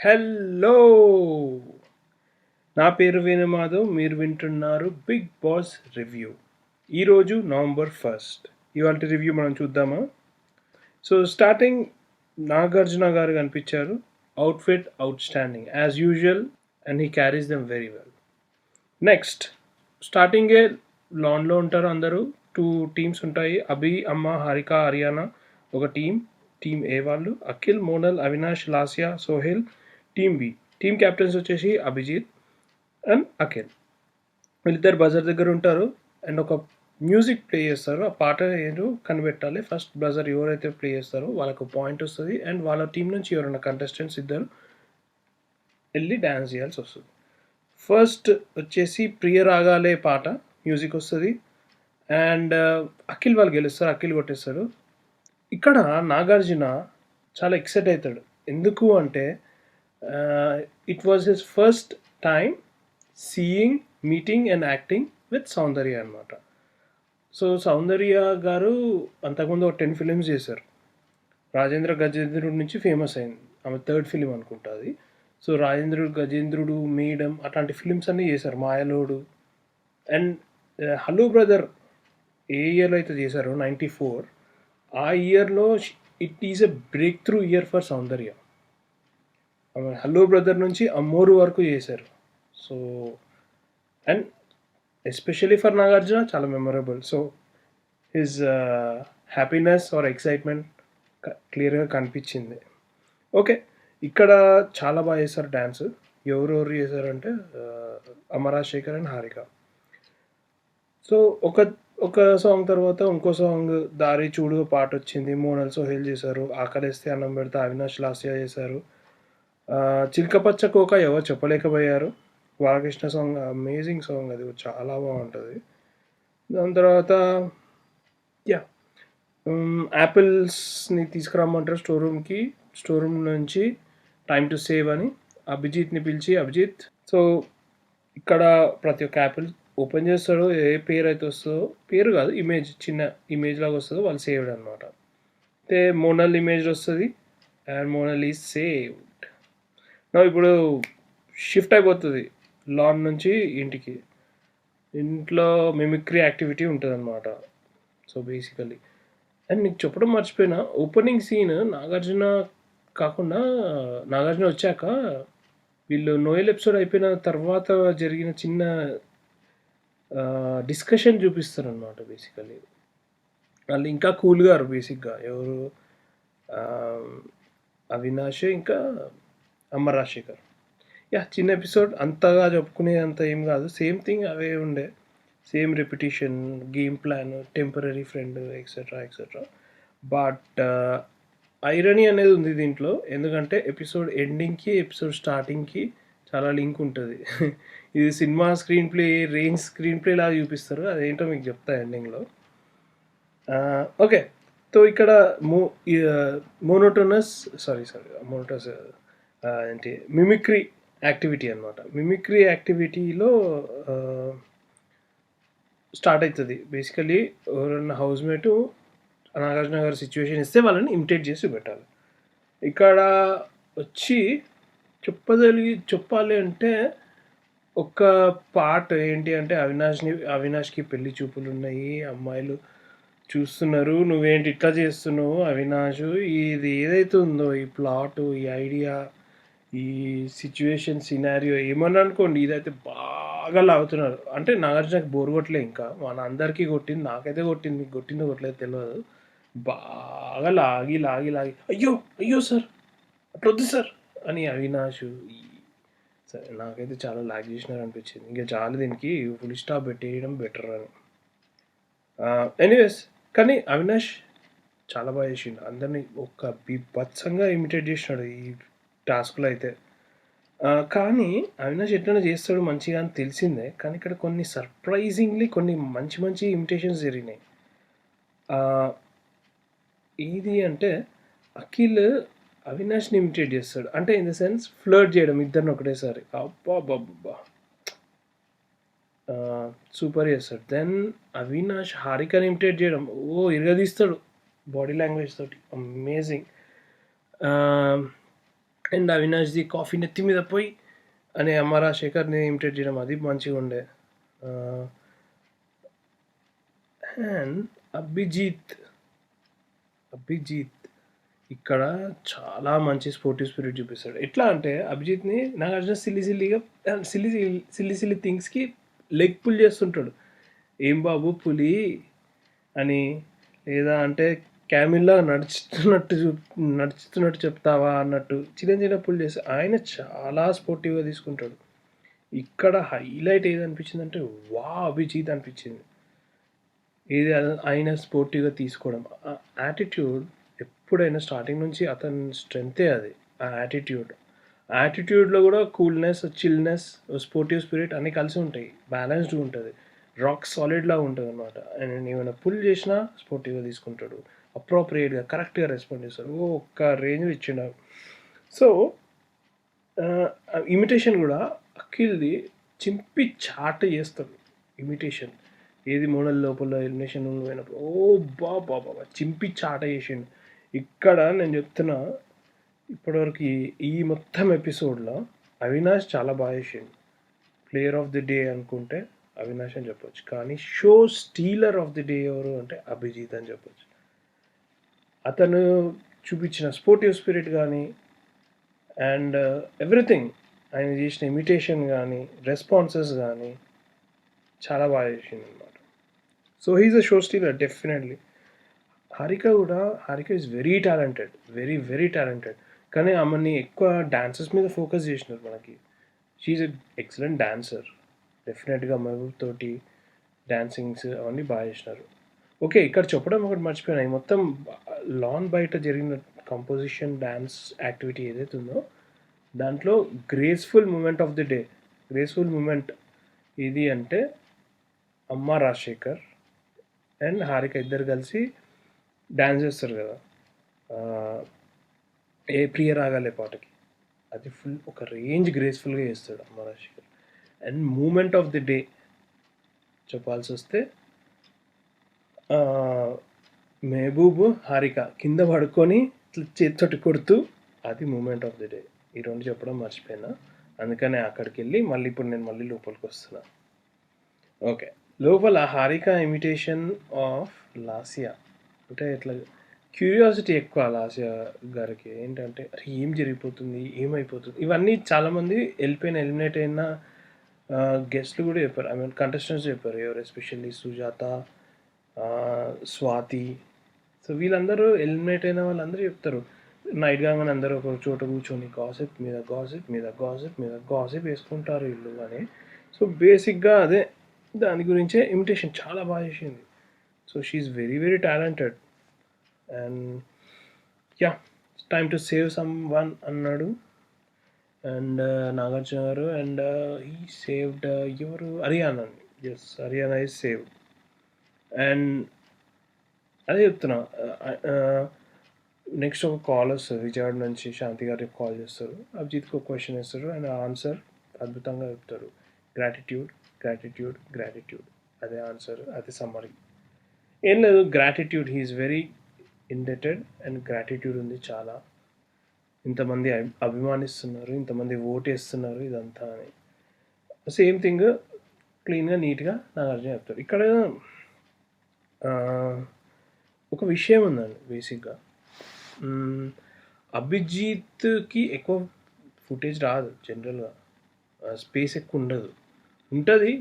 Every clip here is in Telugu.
హలో! నా పేరు వేణుమాధవ్. మీరు వింటున్నారు బిగ్ బాస్ రివ్యూ. ఈరోజు నవంబర్ 1. ఇవాల్టి రివ్యూ మనం చూద్దామా? సో స్టార్టింగ్ నాగార్జున గారు కనిపించారు. Outfit outstanding as usual and he carries them very well. Next స్టార్టింగే లాన్‌లో ఉంటారు అందరూ. 2 టీమ్స్ ఉంటాయి. అభి, అమ్మ, హారిక, ఆర్యానా ఒక టీమ్. టీమ్ ఏ వాళ్ళు Akhil, Monal, Avinash, Lasya, Sohel. Team B team captains వచ్చేసి అభిజిత్ అండ్ అఖిల్. వీళ్ళిద్దరు బజర్ దగ్గర ఉంటారు అండ్ ఒక మ్యూజిక్ ప్లే చేస్తారు. ఆ పాట ఏదో కనిపెట్టాలి. ఫస్ట్ బజర్ ఎవరైతే ప్లే చేస్తారో వాళ్ళకు పాయింట్ వస్తుంది అండ్ వాళ్ళ టీం నుంచి ఎవరైనా కంటెస్టెంట్స్ ఇద్దరు వెళ్ళి డ్యాన్స్ చేయాల్సి వస్తుంది. ఫస్ట్ వచ్చేసి ప్రియ రాగాలే పాట మ్యూజిక్ వస్తుంది అండ్ అఖిల్ వాళ్ళు గెలుస్తారు. అఖిల్ కొట్టేస్తాడు. ఇక్కడ నాగార్జున చాలా ఎక్సైట్ అవుతాడు. ఎందుకు అంటే it was his first time seeing, meeting and acting with Soundarya అనమాట. సో సౌందర్య గారు అంతకుముందు ఒక 10 ఫిలిమ్స్ చేశారు. రాజేంద్ర గజేంద్రుడు నుంచి ఫేమస్ అయింది. ఆమె థర్డ్ ఫిలిం అనుకుంటా అది. సో రాజేంద్రుడు, గజేంద్రుడు, మేడం అట్లాంటి ఫిలిమ్స్ అన్నీ చేశారు. మాయలోడు అండ్ హలో బ్రదర్ ఏ ఇయర్లో అయితే చేశారో 94, ఆ ఇయర్లో it is a breakthrough year for Soundarya. Hello brother నుంచి అమ్మోరు వరకు చేశారు. So and especially for Nagarjuna చాలా memorable. So his happiness or excitement క్లియర్గా కనిపించింది. ఓకే, ఇక్కడ చాలా బాగా చేశారు డ్యాన్స్. ఎవరెవరు చేశారంటే అమరాశేఖర్ అండ్ హారిక. సో ఒక ఒక సాంగ్ తర్వాత ఇంకో సాంగ్ దారి చూడు పాట వచ్చింది. మోనల్, సోహెల్ చేశారు. ఆకలిస్తే అన్నం పెడితే అవినాష్, లాస్య చేశారు. చిలకపచ్చ కోక ఎవరు చెప్పలేకపోయారు. బాలకృష్ణ సాంగ్ అమేజింగ్ సాంగ్, అది చాలా బాగుంటుంది. దాని తర్వాత యా యాపిల్స్ని తీసుకురమ్మంటారు స్టోర్ రూమ్కి. స్టోర్ రూమ్ నుంచి టైమ్ టు సేవ్ అని అభిజిత్ని పిలిచి, అభిజిత్ సో ఇక్కడ ప్రతి ఒక్క యాపిల్ ఓపెన్ చేస్తాడు. ఏ పేరు అయితే వస్తుందో, పేరు కాదు ఇమేజ్, చిన్న ఇమేజ్ లాగా వస్తుందో వాళ్ళు సేవ్డ్ అనమాట. అయితే మోనల్ ఇమేజ్ వస్తుంది అండ్ మోనల్ ఈజ్ సేవ్డ్. నా ఇప్పుడు షిఫ్ట్ అయిపోతుంది లాన్ నుంచి ఇంటికి. ఇంట్లో మిమిక్రీ యాక్టివిటీ ఉంటుంది అనమాట. సో బేసికలీ అండ్ నీకు చెప్పడం మర్చిపోయినా, ఓపెనింగ్ సీన్ నాగార్జున కాకుండా నాగార్జున వచ్చాక వీళ్ళు నోయల్ ఎపిసోడ్ అయిపోయిన తర్వాత జరిగిన చిన్న డిస్కషన్ చూపిస్తారు అనమాట. బేసికలీ వాళ్ళు ఇంకా కూల్గా బేసిక్గా ఎవరు అవినాష్ ఇంకా అమ్మ రాజశేఖర్. యా చిన్న ఎపిసోడ్, అంతగా చెప్పుకునే అంత ఏం కాదు. సేమ్ థింగ్ అవే ఉండే, same repetition, game plan, temporary friend etcetera etcetera. But irony అనేది ఉంది దీంట్లో. ఎందుకంటే ఎపిసోడ్ ఎండింగ్కి ఎపిసోడ్ స్టార్టింగ్కి చాలా లింక్ ఉంటుంది. ఇది cinema screen play, range screen play లాగా చూపిస్తారు. అదేంటో మీకు చెప్తా ఎండింగ్లో. ఓకే, సో ఇక్కడ మోనోటోనస్ ఏంటి మిమిక్రీ యాక్టివిటీ అనమాట. మిమిక్రీ యాక్టివిటీలో స్టార్ట్ అవుతుంది. బేసికలీ ఎవరన్నా హౌస్ మేటు నాగార్జున గారి సిచ్యువేషన్ ఇస్తే వాళ్ళని ఇమిటేట్ చేసి పెట్టాలి. ఇక్కడ వచ్చి చెప్పాలి అంటే ఒక పాట ఏంటి అంటే అవినాష్కి పెళ్లి చూపులు ఉన్నాయి, అమ్మాయిలు చూస్తున్నారు, నువ్వేంటి ఇట్లా చేస్తున్నావు అవినాష్, ఇది ఏదైతే ఉందో ఈ ప్లాట్, ఈ ఐడియా, ఈ సిచ్యువేషన్ సినారియో ఏమన్నా అనుకోండి, ఇదైతే బాగా లాగుతున్నారు. అంటే నాగార్జునకి బోర్ కొట్టలే, ఇంకా మన అందరికీ కొట్టింది, నాకైతే కొట్టింది, మీకు కొట్టిందో కొట్టలేదు తెలియదు. బాగా లాగి లాగి లాగి అయ్యో అయ్యో సార్ అట్లా వద్దు సార్ అని అవినాష్. సరే నాకైతే చాలా లాగ్ చేసినారు అనిపించింది. ఇంకా చాలా దీనికి ఫుల్ స్టాప్ పెట్టేయడం బెటర్ అని. ఎనీవేస్ కానీ అవినాష్ చాలా బాగా చేసిండు. అందరినీ ఒక బీభత్సంగా ఇమిటేట్ చేసినాడు ఈ టాస్క్లో అయితే. కానీ అవినాష్ ఎట్లైనా చేస్తాడు మంచిగా అని తెలిసిందే. కానీ ఇక్కడ కొన్ని సర్ప్రైజింగ్లీ కొన్ని మంచి మంచి ఇమిటేషన్స్ జరిగినాయి. ఏది అంటే అఖిల్ అవినాష్ని ఇమిటేట్ చేస్తాడు. అంటే ఇన్ ద సెన్స్ ఫ్లర్ట్ చేయడం ఇద్దరిని ఒకటేసారి. అబ్బా బాబా సూపర్ చేస్తాడు. దెన్ అవినాష్ హారికని ఇమిటేట్ చేయడం ఇరగదీస్తాడు బాడీ లాంగ్వేజ్ తోటి, అమేజింగ్. అండ్ అవినాష్ది కాఫీ నెత్తి మీద పోయి అని అమ్మ రాజశేఖర్ని ఇమిటేట్ చేయడం అది మంచిగా ఉండే. అండ్ అభిజిత్ ఇక్కడ చాలా మంచి స్పోర్టివ్ స్పిరిట్ చూపిస్తాడు. ఎట్లా అంటే అభిజిత్ని నాగార్జున సిల్లీ థింగ్స్కి లెగ్ పుల్ చేస్తుంటాడు. ఏం బాబు పులి అని, లేదా అంటే క్యామిల్లా నడుచుతున్నట్టు చెప్తావా అన్నట్టు చిన్న పుల్ చేసి ఆయన చాలా స్పోర్టివ్గా తీసుకుంటాడు. ఇక్కడ హైలైట్ ఏది అనిపించింది అంటే అభిజిత్ అనిపించింది. ఏది ఆయన స్పోర్టివ్గా తీసుకోవడం, ఆ యాటిట్యూడ్ ఎప్పుడైనా స్టార్టింగ్ నుంచి అతని స్ట్రెంతే అది. ఆ యాటిట్యూడ్లో కూడా కూల్నెస్, చిల్నెస్, స్పోర్టివ్ స్పిరిట్ అన్నీ కలిసి ఉంటాయి. బ్యాలెన్స్డ్గా ఉంటుంది, రాక్ సాలిడ్లా ఉంటుంది అనమాట. అండ్ ఏమైనా పుల్ చేసినా స్పోర్టివ్గా తీసుకుంటాడు, అప్రోప్రియేట్గా కరెక్ట్గా రెస్పాండ్ చేస్తాడు. ఒక్క రేంజ్ ఇచ్చిండు. సో ఇమిటేషన్ కూడా అఖిల్ది చింపి చాట చేస్తాడు. ఇమిటేషన్ ఏది మోడల్ లోపల ఎలిమినేషన్ పోయినప్పుడు బాబా చింపి చాట చేసిండు. ఇక్కడ నేను చెప్తున్నా, ఇప్పటివరకు ఈ మొత్తం ఎపిసోడ్లో అవినాష్ చాలా బాగా చేసిండు. ప్లేయర్ ఆఫ్ ది డే అనుకుంటే అవినాష్ అని చెప్పొచ్చు, కానీ show stealer of the day ఎవరు అంటే అభిజిత్ అని చెప్పొచ్చు. అతను చూపించిన స్పోర్టివ్ స్పిరిట్ కానీ అండ్ ఎవ్రీథింగ్, ఆయన చేసిన ఇమిటేషన్ కానీ రెస్పాన్సెస్ కానీ చాలా బాగా చేసింది అనమాట. So he is a show stealer definitely. Harika is very talented, very talented. కానీ ఆమెని ఎక్కువ డాన్సెస్ మీద ఫోకస్ చేసినారు మనకి. షీఈ్ ఎ ఎక్సలెంట్ డాన్సర్ డెఫినెట్గా. మహబూబ్ తోటి డాన్సింగ్స్ అవన్నీ బాగా చేసినారు. ఓకే, ఇక్కడ చెప్పడం ఒకటి మర్చిపోయినా, ఈ మొత్తం లాన్ బయట జరిగిన కంపోజిషన్ డ్యాన్స్ యాక్టివిటీ ఏదైతే ఉందో దాంట్లో గ్రేస్ఫుల్ మూమెంట్ ఇది అంటే అమ్మ రాజశేఖర్ అండ్ హారిక ఇద్దరు కలిసి డ్యాన్స్ చేస్తారు కదా ఏ ప్రియ రాగాలే పాటకి. అది ఫుల్ ఒక రేంజ్ గ్రేస్ఫుల్గా చేస్తాడు అమ్మ Rajasekhar. And moment of the day చెప్పాల్సి వస్తే మెహబూబ్ హారిక కింద పడుకొని చేతితోటి కొడుతూ, అది మూమెంట్ ఆఫ్ ది డే. ఈ రెండు చెప్పడం మర్చిపోయినా, అందుకనే అక్కడికి వెళ్ళి ఇప్పుడు నేను లోపలికి వస్తున్నా. ఓకే, లోపల హారిక ఇమిటేషన్ ఆఫ్ లాసియా అంటే ఇట్లా క్యూరియాసిటీ ఎక్కువ లాసియా గారికి. ఏంటంటే అరే ఏం జరిగిపోతుంది, ఏమైపోతుంది, ఇవన్నీ చాలామంది ఎలిమినేట్ అయిన గెస్ట్లు కూడా చెప్పారు. కంటెస్టెంట్స్ చెప్పారు, ఎవరు ఎస్పెషల్లీ సుజాత, స్వాతి. సో వీళ్ళందరూ ఎలిమినేట్ అయిన వాళ్ళందరూ చెప్తారు, నైట్ కాగానే అందరూ ఒక చోట కూర్చొని గాసిప్ వేసుకుంటారు వీళ్ళు అని. సో బేసిక్గా అదే, దాని గురించే ఇమిటేషన్ చాలా బాగా చేసింది. So she very talented. And time to save someone అన్నాడు and Nagarjuna garu. And he saved ఎవరు, Haryana. Haryana is saved. And అదే చెప్తున్నా, నెక్స్ట్ ఒక కాల్ వస్తుంది విజయవాడ నుంచి, శాంతి గారికి కాల్ చేస్తారు, అభిజిత్కి ఒక క్వశ్చన్ వేస్తారు, అండ్ ఆన్సర్ అద్భుతంగా చెప్తారు. గ్రాటిట్యూడ్ అదే ఆన్సర్, అదే సమ్మరీ. ఏం లేదు, gratitude, he's very indebted and gratitude ఉంది చాలా. ఇంతమంది అభిమానిస్తున్నారు, ఇంతమంది ఓటేస్తున్నారు, ఇదంతా అని సేమ్ థింగ్ క్లీన్గా నీట్గా నాగార్జున చెప్తారు. ఇక్కడ ఒక విషయం ఉందండి బేసిక్గా, అభిజిత్కి ఎక్కువ ఫుటేజ్ రాదు జనరల్గా, స్పేస్ ఎక్కువ ఉంటుంది,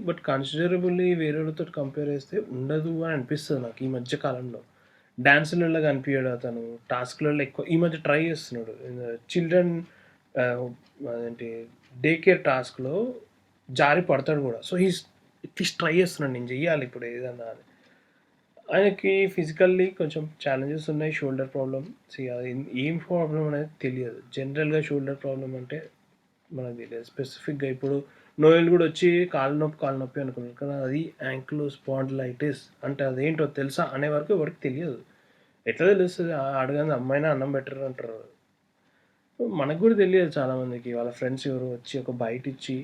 బట్ కన్సిడరబుల్లీ వేరే వాళ్ళతో కంపేర్ చేస్తే ఉండదు అని అనిపిస్తుంది నాకు ఈ మధ్య కాలంలో. డ్యాన్సులలో కనిపించాడు అతను, టాస్క్లలో ఎక్కువ ఈ మధ్య ట్రై చేస్తున్నాడు. చిల్డ్రన్ అదేంటి డే కేర్ టాస్క్లో జారి పడతాడు కూడా. సో అట్లీస్ట్ ట్రై చేస్తున్నాడు, నేను చెయ్యాలి ఇప్పుడు ఏదన్నా అని. ఆయనకి ఫిజికల్లీ కొంచెం ఛాలెంజెస్ ఉన్నాయి, షోల్డర్ ప్రాబ్లమ్. అది ఏం ప్రాబ్లం అనేది తెలియదు. జనరల్గా షోల్డర్ ప్రాబ్లం అంటే మనకు తెలియదు స్పెసిఫిక్గా. ఇప్పుడు నోయల్ కూడా వచ్చి కాలు నొప్పి అనుకున్నాను, కానీ అది యాంకిలో స్పాండిలైటిస్ అంటే అదేంటో తెలుసా అనే వరకు ఎవరికి తెలియదు. ఎట్లా తెలుస్తుంది, అడగని అమ్మాయినా అన్నం బెటర్ అంటారు. మనకు కూడా తెలియదు చాలామందికి. వాళ్ళ ఫ్రెండ్స్ ఎవరు వచ్చి ఒక బయట ఇచ్చి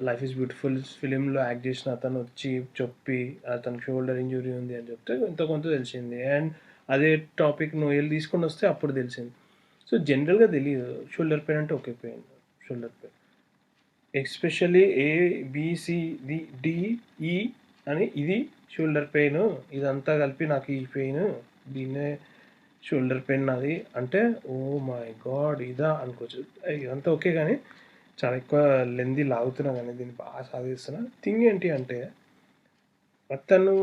లైఫ్ ఈజ్ బ్యూటిఫుల్ ఫిలింలో యాక్ట్ చేసిన అతను వచ్చి చెప్పి అతనికి షోల్డర్ ఇంజురీ ఉంది అని చెప్తే కొంత తెలిసింది. అండ్ అదే టాపిక్ నోయల్ తీసుకొని వస్తే అప్పుడు తెలిసింది. సో జనరల్గా తెలియదు షోల్డర్ పెయిన్ అంటే okay pain shoulder pain, especially ABCDE అని ఇది షోల్డర్ పెయిన్, ఇదంతా కలిపి నాకు ఈ పెయిన్, దీన్నే షోల్డర్ పెయిన్ నాది అంటే ఓ మై గాడ్ ఇదా అనుకోవచ్చు. ఇదంతా ఓకే కానీ చాలా ఎక్కువ లెంది లాగుతున్నా కానీ దీన్ని బాగా సాధిస్తున్నా. థింగ్ ఏంటి అంటే అతను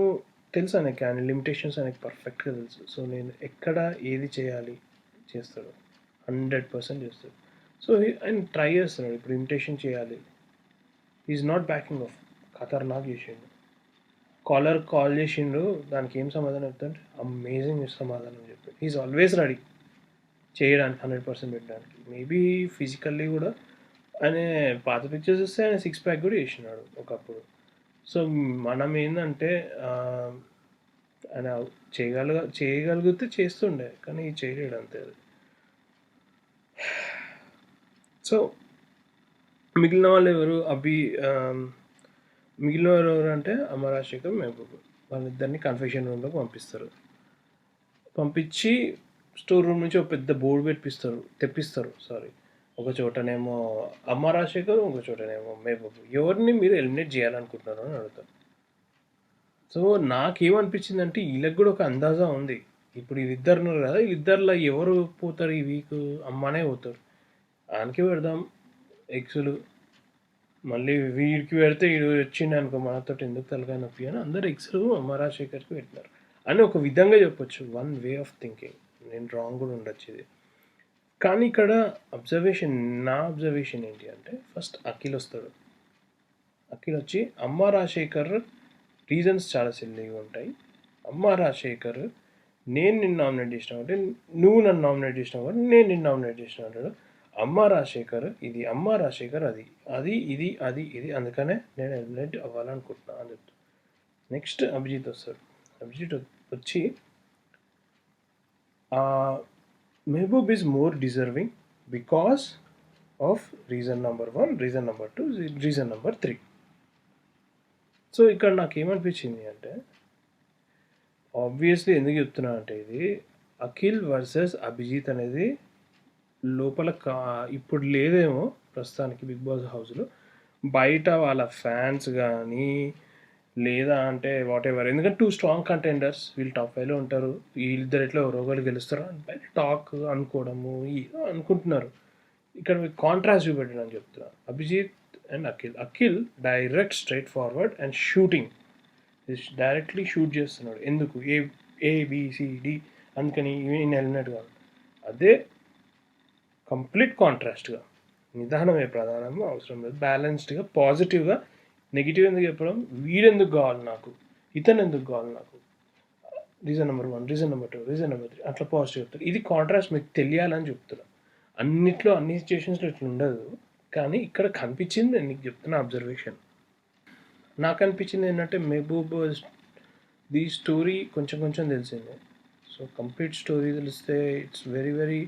తెలుసు ఆయనకి, ఆయన లిమిటేషన్స్ ఆయనకి పర్ఫెక్ట్గా తెలుసు. సో నేను ఎక్కడ ఏది చేయాలి చేస్తాడు, 100% చేస్తాడు. సో ఆయన ట్రై చేస్తున్నాడు. ఇప్పుడు ఇమిటేషన్ చేయాలి, ఈజ్ నాట్ బ్యాకింగ్ ఆఫ్, ఖతర్నాక్ చేసిండు. కాల్ చేసిండు, దానికి ఏం సమాధానం చెప్తాంటే అమేజింగ్ సమాధానం చెప్పాడు. ఈజ్ ఆల్వేస్ రెడీ చేయడానికి, 100% పెట్టడానికి. మేబీ ఫిజికల్లీ కూడా ఆయన పాత పిక్చర్స్ వస్తే ఆయన 6 ప్యాక్ కూడా చేసినాడు ఒకప్పుడు. సో మనం ఏంటంటే ఆయన చేయగలిగితే చేస్తుండే, కానీ చేయలేడు అంతే. సో మిగిలిన వాళ్ళు ఎవరు, మిగిలిన వాళ్ళు ఎవరు అంటే అమ్మ రాజశేఖర్, మహబూబ్, వాళ్ళిద్దరిని కన్ఫెషన్ రూమ్లోకి పంపించి స్టోర్ రూమ్ నుంచి ఒక పెద్ద బోర్డు తెప్పిస్తారు. ఒక చోటనేమో అమ్మ రాజశేఖర్, ఇంకో చోటనేమో మహబూబ్. ఎవరిని మీరు ఎలిమినేట్ చేయాలనుకుంటున్నారు అని అడుగుతారు. సో నాకేమనిపించిందంటే వీళ్ళకి కూడా ఒక అందాజా ఉంది. ఇప్పుడు వీళ్ళిద్దరు ఉన్నారు కదా, వీళ్ళిద్దరిలో ఎవరు పోతారు ఈ వీక్, అమ్మనే పోతారు. ఆయనకి పెడదాం ఎక్స్లు, మళ్ళీ వీడికి పెడితే వీడు వచ్చిండు అనుకో మనతో ఎందుకు తలకాయ నొప్పి అని అందరు ఎక్స్లు అమ్మ రాజశేఖర్కి పెట్టినారు అని ఒక విధంగా చెప్పొచ్చు. One way of thinking. నేను రాంగ్ కూడా ఉండొచ్చు ఇది. కానీ ఇక్కడ నా అబ్జర్వేషన్ ఏంటి అంటే ఫస్ట్ అఖిల్ వస్తాడు. అఖిల్ వచ్చి అమ్మ రాజశేఖర్ రీజన్స్ చాలా సిల్లీగా ఉంటాయి. అమ్మ రాజశేఖర్ నేను నిన్ను నామినేట్ చేసిన కాబట్టి, నువ్వు నన్ను నామినేట్ చేసినావు కాబట్టి నేను నిన్ను నామినేట్ చేసిన అంటాడు. అమ్మ రాజశేఖర్ ఇది, అమ్మ రాజశేఖర్ అది ఇది, అందుకనే నేను ఎలిమినేట్ అవ్వాలనుకుంటున్నాను అని చెప్తాను. నెక్స్ట్ అభిజిత్ వస్తాడు. అభిజిత్ వచ్చి Mahboob is more deserving because of reason number 1, reason number 2, reason number 3. So ఇక్కడ నాకేమనిపించింది అంటే ఆబ్వియస్లీ ఎందుకు చెప్తున్నా అంటే ఇది అఖిల్ వర్సెస్ అభిజిత్ అనేది లోపల ఇప్పుడు లేదేమో ప్రస్తుతానికి బిగ్ బాస్ హౌస్లో. బయట వాళ్ళ ఫ్యాన్స్ కానీ లేదా అంటే వాట్ ఎవర్, ఎందుకంటే 2 స్ట్రాంగ్ కంటెండర్స్, వీళ్ళు టాప్ 5లో ఉంటారు, వీళ్ళిద్దరు ఎట్లా ఒకరు గెలుస్తారు అని బయట టాక్ అనుకోవడము అనుకుంటున్నారు. ఇక్కడ కాంట్రాస్ట్ చూపెట్టడం అని చెప్తున్నారు. Abhijit and Akhil direct straightforward and shooting, directly shoot చేస్తున్నాడు. ఎందుకు ABCD అందుకని ఈయన ఎలిమినేట్ కాదు. అదే కంప్లీట్ కాంట్రాస్ట్గా నిదానమే ప్రధానము, అవసరం లేదు, బ్యాలెన్స్డ్గా పాజిటివ్గా. నెగిటివ్ ఎందుకు చెప్పడం, వీడెందుకు కావాలి నాకు, ఇతను ఎందుకు కావాలి నాకు, reason number 1, reason number 2, reason number 3 అట్లా పాజిటివ్ చెప్తారు. ఇది కాంట్రాస్ట్ మీకు తెలియాలని చెప్తున్నా. అన్ని సిచ్యువేషన్స్లో ఇట్లా ఉండదు, కానీ ఇక్కడ కనిపించింది నేను నీకు చెప్తున్నా అబ్జర్వేషన్. నాకు అనిపించింది ఏంటంటే మహబూబ్ ది స్టోరీ కొంచెం తెలిసింది. సో కంప్లీట్ స్టోరీ తెలిస్తే it's very very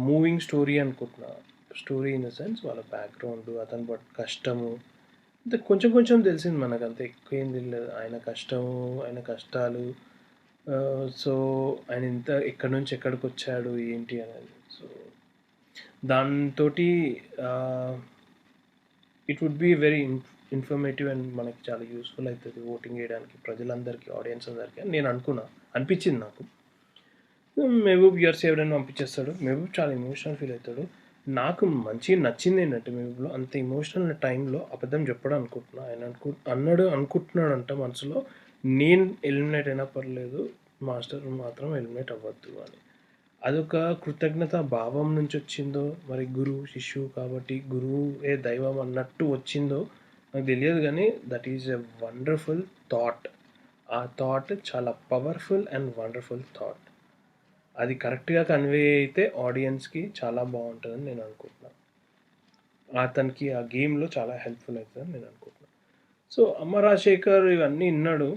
moving story అనుకుంటున్నా. స్టోరీ ఇన్ ద సెన్స్ వాళ్ళ బ్యాక్గ్రౌండ్, అతని కష్టము అంటే కొంచెం తెలిసింది మనకు, అంత ఎక్కువ ఏం తెలియదు. ఆయన కష్టము, ఆయన కష్టాలు, సో ఆయన ఎక్కడి నుంచి ఎక్కడికి వచ్చాడు ఏంటి అనేది. సో దాంతో it would be very informative and మనకి చాలా యూస్ఫుల్ అవుతుంది ఓటింగ్ చేయడానికి ప్రజలందరికీ, ఆడియన్స్ అందరికీ అని నేను అనిపించింది నాకు. మహబూబ్ యూఆర్ సేవ్డ్ అని పంపించేస్తాడు. మహబూబ్ చాలా ఎమోషనల్ ఫీల్ అవుతాడు. నాకు మంచిగా నచ్చింది ఏంటంటే మహబూబ్లో అంత ఎమోషనల్ టైంలో అబద్ధం చెప్పడం అనుకుంటున్నా. ఆయన అనుకుంటున్నాడంట మనసులో, నేను ఎలిమినేట్ అయినా పర్లేదు, మాస్టర్ మాత్రం ఎలిమినేట్ అవ్వద్దు అని. అదొక కృతజ్ఞత భావం నుంచి వచ్చిందో మరి, గురువు శిష్యు కాబట్టి గురువే దైవం అన్నట్టు వచ్చిందో నాకు తెలియదు, కానీ that is a wonderful thought. ఆ థాట్ చాలా పవర్ఫుల్ అండ్ వండర్ఫుల్ థాట్. అది కరెక్ట్గా కన్వే అయితే ఆడియన్స్కి చాలా బాగుంటుందని నేను అనుకుంటున్నాను. అతనికి ఆ గేమ్లో చాలా హెల్ప్ఫుల్ అవుతుందని నేను అనుకుంటున్నాను. సో అమ్మ రాజశేఖర్ ఇవన్నీ విన్నాడు.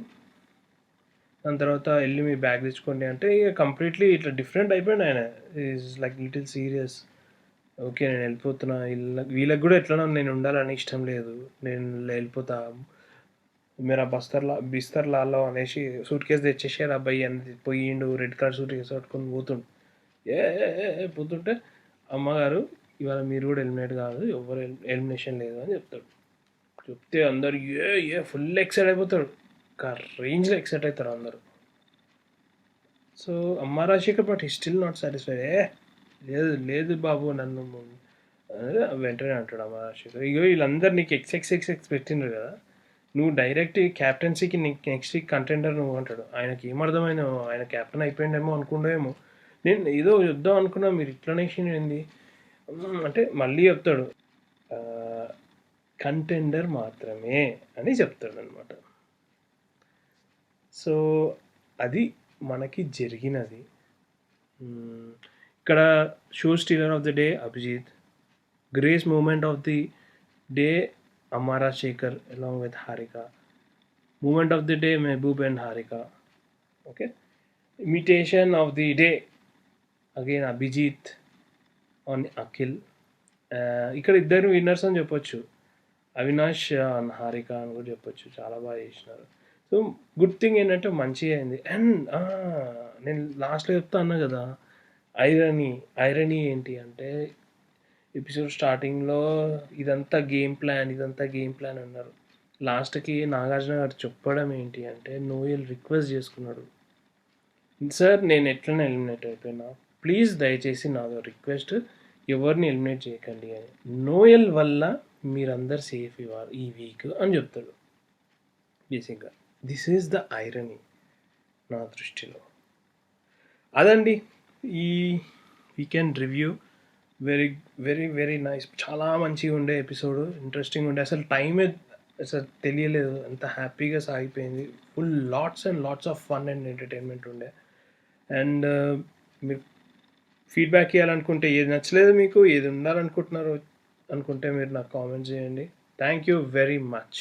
దాని తర్వాత వెళ్ళి మీ బ్యాగ్ తెచ్చుకోండి అంటే ఇక కంప్లీట్లీ ఇట్లా డిఫరెంట్ అయిపోయింది ఆయన. Is like little serious. Okay నేను వెళ్ళిపోతున్నా, వీళ్ళకి కూడా ఎట్లా నేను ఉండాలని ఇష్టం లేదు, నేను వెళ్ళిపోతా, మీరు బిస్తర్ లాల్లో అనేసి సూట్ కేసు తెచ్చేసారు అబ్బాయి అని పోయిండు. రెడ్ కలర్ సూట్ కేసు పట్టుకొని పోతుండు. పోతుంటే అమ్మగారు ఇవాళ మీరు కూడా ఎలిమినేట్ కాదు, ఎవరు ఎలిమినేషన్ లేదు అని చెప్తాడు. చెప్తే అందరు ఫుల్ ఎక్సైట్ అయిపోతాడు, ఒక రేంజ్లో ఎక్సైట్ అవుతారు అందరు. సో అమ్మ Rajasekhar but he still not satisfied. లేదు లేదు బాబు నన్ను వెంటనే అంటాడు అమ్మ రాజశేఖర్, ఇగో వీళ్ళందరూ నీకు ఎక్స్ పెట్టిండ్రు కదా, నువ్వు డైరెక్ట్ క్యాప్టెన్సీకి నెక్స్ట్ వీక్ కంటెండర్ నువ్వు అంటాడు. ఆయనకి ఏమర్థమైందో, ఆయన క్యాప్టెన్ అయిపోయిండేమో అనుకుండేమో, నేను ఏదో చూద్దాం అనుకున్నా మీరు ఎక్స్ప్లెనేషన్ ఏంది అంటే మళ్ళీ చెప్తాడు కంటెండర్ మాత్రమే అని చెప్తాడు అనమాట. సో అది మనకి జరిగినది. ఇక్కడ show stealer of the day Abhijeet, grace moment of the day Amma Raja Shekhar along with Harika, moment of the day Mehboob and Harika. Okay, imitation of the day again Abhijeet on Akhil. ఇక్కడ ఇద్దరు విన్నర్స్ అని చెప్పొచ్చు, అవినాష్ అండ్ హారిక అని కూడా చెప్పొచ్చు, చాలా బాగా చేసినారు. సో గుడ్ థింగ్ ఏంటంటే మంచిగా అయింది. అండ్ నేను లాస్ట్లో చెప్తా అన్నా కదా, ఐరనీ ఏంటి అంటే ఎపిసోడ్ స్టార్టింగ్లో ఇదంతా గేమ్ ప్లాన్ అన్నారు. లాస్ట్కి నాగార్జున గారు చెప్పడం ఏంటి అంటే నోయల్ రిక్వెస్ట్ చేసుకున్నాడు, సార్ నేను ఎట్లనే ఎలిమినేట్ అయిపోయినా, ప్లీజ్ దయచేసి నాదో రిక్వెస్ట్, ఎవరిని ఎలిమినేట్ చేయకండి అని. నోయల్ వల్ల మీరందరు సేఫ్ ఇవ్వాలి ఈ వీక్ అని చెప్తాడు. బేసిక్గా దిస్ ఈజ్ ద ఐరనీ నా దృష్టిలో. అదండి ఈ weekend review. Very very very nice, చాలా మంచిగా ఉండే ఎపిసోడ్, ఇంట్రెస్టింగ్ ఉండే, అసలు టైమే అసలు తెలియలేదు, అంత హ్యాపీగా సాగిపోయింది. Full lots and lots of fun and entertainment ఉండే. అండ్ మీరు ఫీడ్బ్యాక్ ఇవ్వాలనుకుంటే, ఏది నచ్చలేదు మీకు, ఏది ఉండాలనుకుంటున్నారో అనుకుంటే మీరు నాకు కామెంట్ చేయండి. Thank you very much.